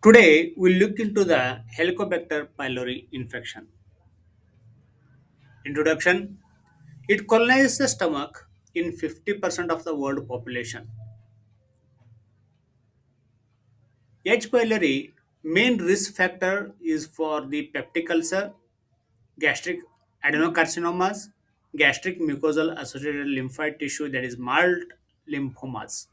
Today, we'll look into the Helicobacter pylori infection. Introduction. It colonizes the stomach in 50% of the world population. H. pylori main risk factor is for the peptic ulcer, gastric adenocarcinomas, gastric mucosal associated lymphoid tissue that is MALT lymphomas.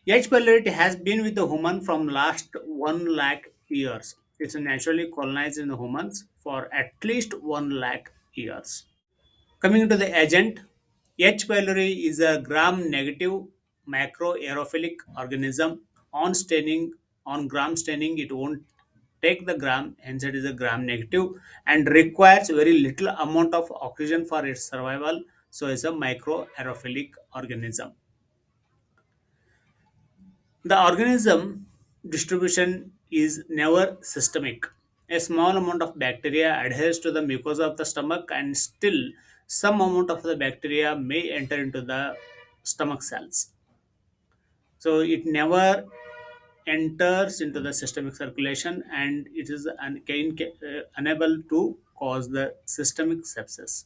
H. pylori has been with the human from last 1 lakh years. It's naturally colonized in the humans for at least 1 lakh years. Coming to the agent, H. pylori is a gram-negative macroaerophilic organism. On gram staining, it won't take the gram, hence it is a gram-negative and requires very little amount of oxygen for its survival. So, it's a microaerophilic organism. The organism distribution is never systemic. A small amount of bacteria adheres to the mucosa of the stomach, and still some amount of the bacteria may enter into the stomach cells. So it never enters into the systemic circulation, and it is unable to cause the systemic sepsis.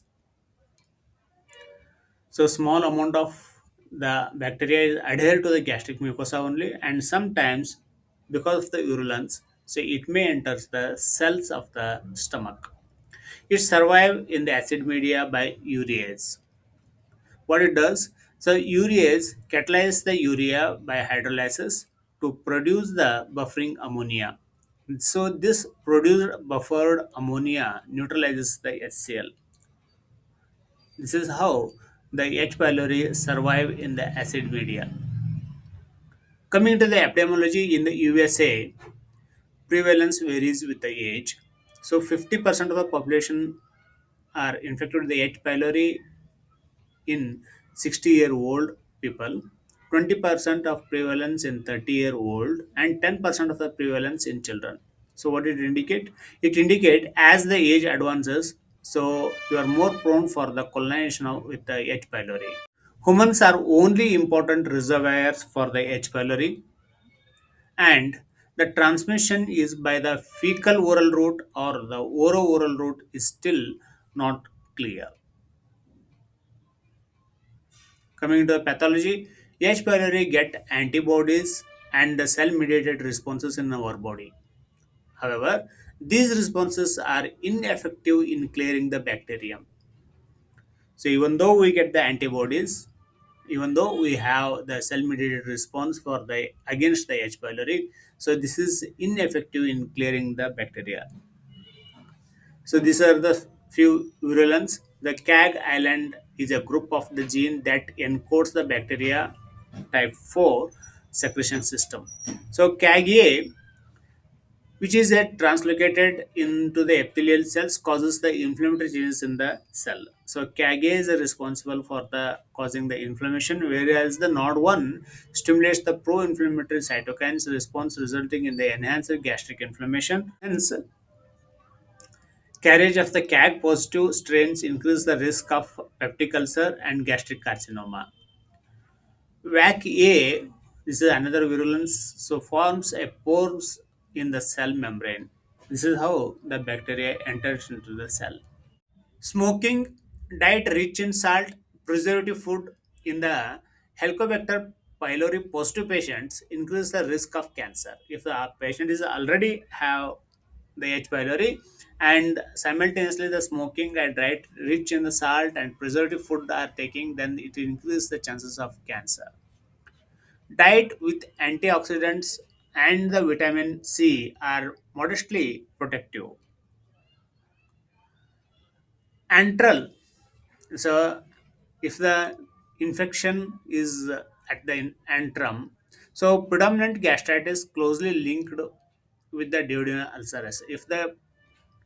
So small amount of the bacteria is adhere to the gastric mucosa only, and sometimes because of the virulence, so it may enter the cells of the stomach. It survive in the acid media by urease. What it does, so urease catalyzes the urea by hydrolysis to produce the buffering ammonia. So this produced buffered ammonia neutralizes the HCl. This is how the H. pylori survive in the acid media. Coming to the epidemiology in the USA, prevalence varies with the age. So 50% of the population are infected with the H. pylori in 60-year-old people, 20% of prevalence in 30-year-old, and 10% of the prevalence in children. So what did it indicate? It indicate as the age advances, so you are more prone for the colonization with the H. pylori. Humans are only important reservoirs for the H. pylori, and the transmission is by the fecal oral route or the oro-oral route is still not clear. Coming to the pathology, H. pylori get antibodies and the cell-mediated responses in our body. However, these responses are ineffective in clearing the bacterium. So even though we get the antibodies, even though we have the cell-mediated response for the against the H. pylori, so this is ineffective in clearing the bacteria. So these are the few virulence. The CAG island is a group of the gene that encodes the bacteria type 4 secretion system. So CAG-A, which is translocated into the epithelial cells, causes the inflammatory changes in the cell. So CAG-A is responsible for the causing the inflammation, whereas the NOD1 stimulates the pro-inflammatory cytokines response, resulting in the enhanced gastric inflammation. Hence, carriage of the CAG positive strains increase the risk of peptic ulcer and gastric carcinoma. VAC-A, this is another virulence, so forms a pores in the cell membrane. This is how the bacteria enters into the cell. Smoking, diet rich in salt, preservative food in the Helicobacter pylori positive patients increase the risk of cancer. If the patient is already have the H. pylori and simultaneously the smoking and diet rich in the salt and preservative food are taking, then it increases the chances of cancer. Diet with antioxidants and the vitamin C are modestly protective. Antral, so if the infection is at the antrum, so predominant gastritis closely linked with the duodenal ulcers. If the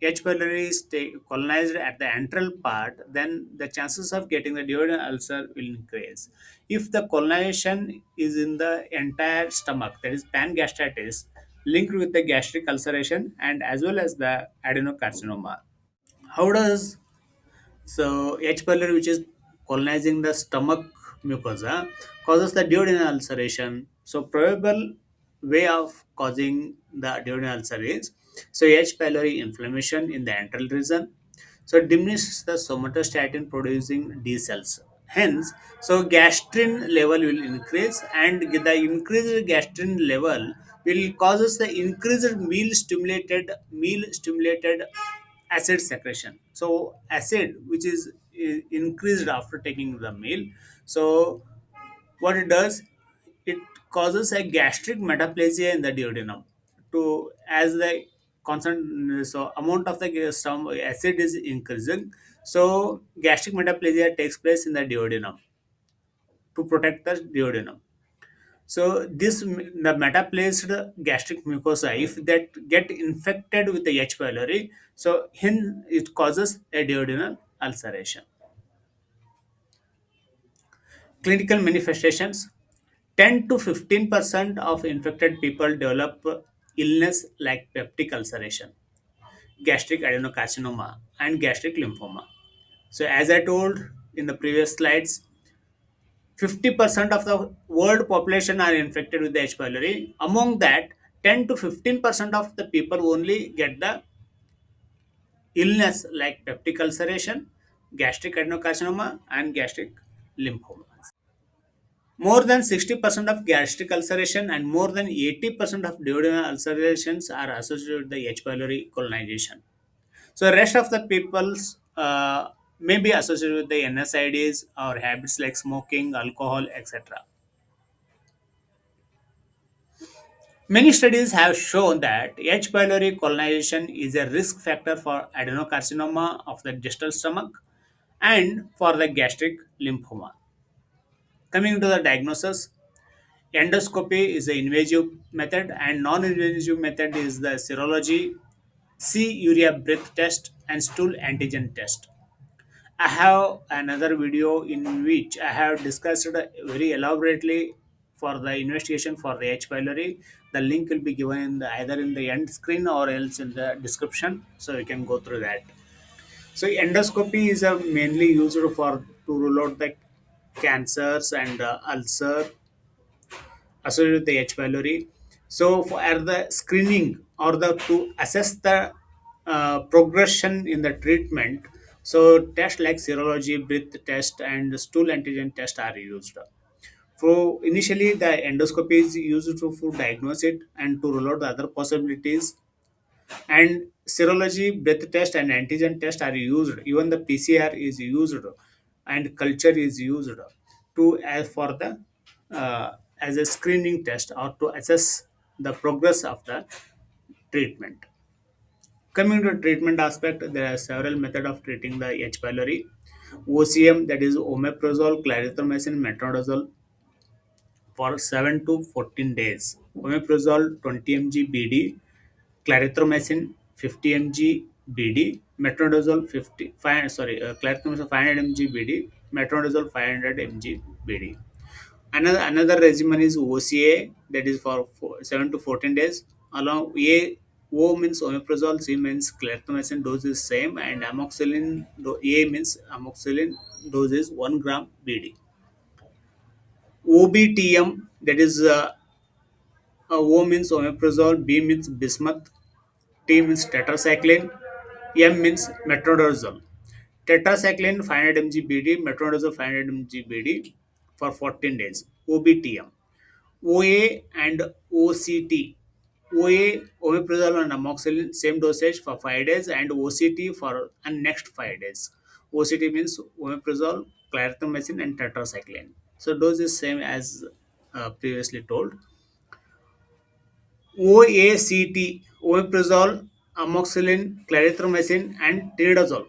H. pylori is colonized at the antral part, then the chances of getting the duodenal ulcer will increase. If the colonization is in the entire stomach, that is pangastritis, linked with the gastric ulceration and as well as the adenocarcinoma. How does so H. pylori, which is colonizing the stomach mucosa, causes the duodenal ulceration? So probable way of causing the duodenal ulcer is, so H. pylori inflammation in the antral region, so it diminishes the somatostatin producing D cells. Hence, so gastrin level will increase, and the increased gastrin level will causes the increased meal stimulated acid secretion. So acid which is increased after taking the meal. So what it does, it causes a gastric metaplasia in the duodenum. To as the constant so amount of the some acid is increasing, so gastric metaplasia takes place in the duodenum to protect the duodenum. So this the metaplaced gastric mucosa, if that get infected with the H. pylori, so hence it causes a duodenal ulceration. Clinical manifestations: 10 to 15% of infected people develop illness like peptic ulceration, gastric adenocarcinoma, and gastric lymphoma. So, as I told in the previous slides, 50% of the world population are infected with the H. pylori. Among that, 10 to 15% of the people only get the illness like peptic ulceration, gastric adenocarcinoma, and gastric lymphoma. More than 60% of gastric ulceration and more than 80% of duodenal ulcerations are associated with the H. pylori colonization. So, the rest of the people's may be associated with the NSIDs or habits like smoking, alcohol, etc. Many studies have shown that H. pylori colonization is a risk factor for adenocarcinoma of the distal stomach and for the gastric lymphoma. Coming to the diagnosis, endoscopy is the invasive method, and non-invasive method is the serology, C urea breath test, and stool antigen test. I have another video in which I have discussed very elaborately for the investigation for the H. pylori. The link will be given in the, either in the end screen or else in the description, so you can go through that. So endoscopy is mainly used for to rule out the cancers and ulcer associated with the H. pylori. So, for the screening or the to assess the progression in the treatment, so tests like serology, breath test, and stool antigen test are used. So, initially, the endoscopy is used to diagnose it and to rule out the other possibilities. And serology, breath test, and antigen test are used. Even the PCR is used, and culture is used to as for the as a screening test or to assess the progress of the treatment. Coming to treatment aspect, there are several methods of treating the H. pylori. OCM, that is omeprazole, clarithromycin, metronidazole for 7 to 14 days. Omeprazole 20 mg BD, clarithromycin 50 mg BD, metronidazole clarithromycin 500 mg BD, metronidazole 500 mg BD. Another regimen is OCA, that is for 7 to 14 days. Along O means omeprazole, C means clarithromycin, dose is same, and amoxicillin A means amoxicillin, dose is 1 gram BD. OBTM, that is O means omeprazole, B means bismuth, T means tetracycline, M means metronidazole. Tetracycline 500 mg BD, metronidazole 500 mg BD for 14 days. OBTM. OA and OCT. OA, omeprazole and amoxicillin, same dosage for 5 days, and OCT for next 5 days. OCT means omeprazole, clarithromycin, and tetracycline. So dose is same as previously told. OACT, omeprazole, amoxicillin, clarithromycin, and tinidazole.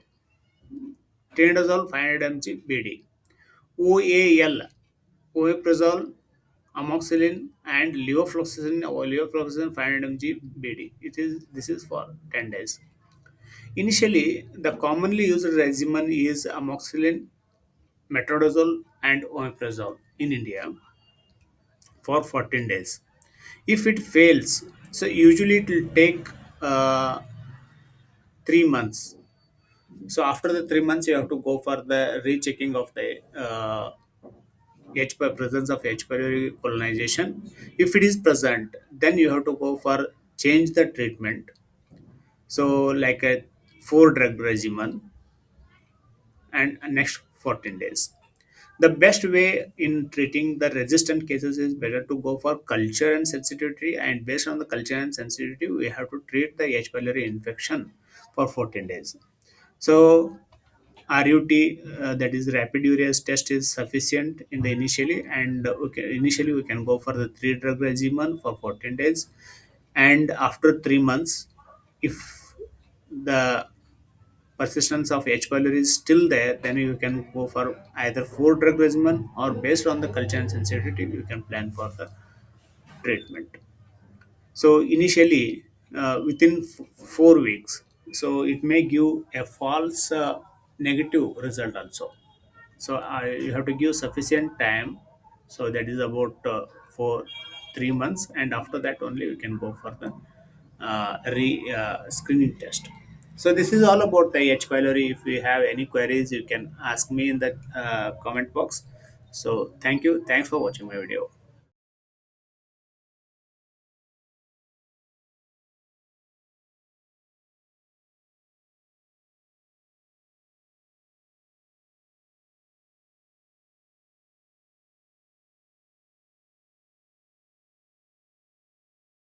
Tinidazole 500 mg BD. OAL, omeprazole, amoxicillin, and levofloxacin 500 mg BD. This is for 10 days. Initially, the commonly used regimen is amoxicillin, metronidazole, and omeprazole in India for 14 days. If it fails, so usually it will take 3 months. So after the 3 months, you have to go for the rechecking of the presence of H. pylori colonization. If it is present, then you have to go for change the treatment. So like a four drug regimen and next 14 days. The best way in treating the resistant cases is better to go for culture and sensitivity, and based on the culture and sensitivity, we have to treat the H. pylori infection for 14 days. So RUT, that is rapid urease test, is sufficient in the initially, and initially we can go for the three drug regimen for 14 days, and after 3 months, if the persistence of H. pylori is still there, then you can go for either four drug regimen, or based on the culture and sensitivity, you can plan for the treatment. So initially, within 4 weeks, so it may give a false negative result also. So you have to give sufficient time. So that is about for 3 months, and after that only we can go for the screening test. So this is all about the H. pylori. If you have any queries, you can ask me in the comment box. So thank you. Thanks for watching my video.